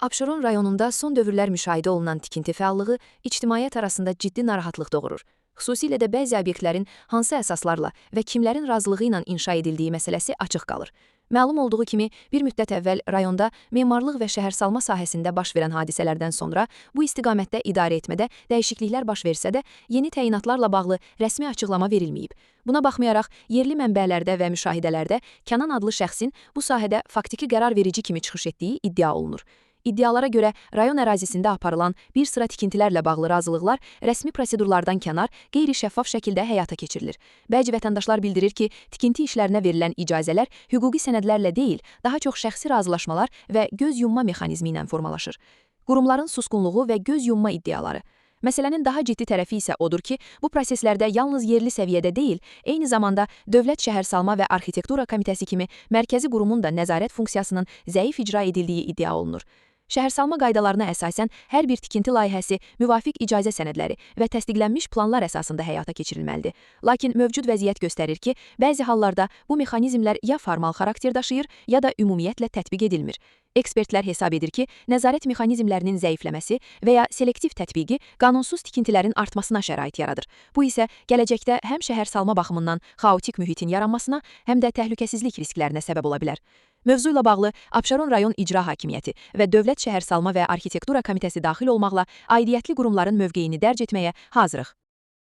Abşeron rayonunda son dövrlər müşahidə olunan tikinti fəallığı ictimaiyyət arasında ciddi narahatlıq doğurur. Xüsusilə də bəzi obyektlərin hansı əsaslarla və kimlərin razılığı ilə inşa edildiyi məsələsi açıq qalır. Məlum olduğu kimi, bir müddət əvvəl rayonda memarlıq və şəhərsalma sahəsində baş verən hadisələrdən sonra bu istiqamətdə idarə etmədə dəyişikliklər baş versə də, yeni təyinatlarla bağlı rəsmi açıqlama verilməyib. Buna baxmayaraq, yerli mənbələrdə və müşahidələrdə Kənan adlı şəxsin bu sahədə faktiki qərar verici kimi çıxış etdiyi iddia olunur. İddialara görə rayon ərazisində aparılan bir sıra tikintilərlə bağlı razılıqlar rəsmi prosedurlardan kənar, qeyri-şəffaf şəkildə həyata keçirilir. Bəzi vətəndaşlar bildirir ki, tikinti işlərinə verilən icazələr hüquqi sənədlərlə deyil, daha çox şəxsi razılaşmalar və göz yumma mexanizmi ilə formalaşır. Qurumların susqunluğu və göz yumma iddiaları. Məsələnin daha ciddi tərəfi isə odur ki, bu proseslərdə yalnız yerli səviyyədə deyil, eyni zamanda Dövlət Şəhərsalma və Arxitektura Komitəsi kimi mərkəzi qurumun da nəzarət funksiyasının zəif icra edildiyi iddia olunur. Şəhərsalma qaydalarına əsasən hər bir tikinti layihəsi müvafiq icazə sənədləri və təsdiqlənmiş planlar əsasında həyata keçirilməlidir. Lakin mövcud vəziyyət göstərir ki, bəzi hallarda bu mexanizmlər ya formal xarakter daşıyır, ya da ümumiyyətlə tətbiq edilmir. Ekspertlər hesab edir ki, nəzarət mexanizmlərinin zəifləməsi və ya selektiv tətbiqi qanunsuz tikintilərin artmasına şərait yaradır. Bu isə gələcəkdə həm şəhərsalma baxımından xaotik mühitin yaranmasına, həm də təhlükəsizlik risklərinə səbəb ola bilər. Mövzu ilə bağlı Abşeron rayon İcra Hakimiyyəti və Dövlət Şəhərsalma və Arxitektura Komitəsi daxil olmaqla aidiyyətli qurumların mövqeyini dərc etməyə hazırıq.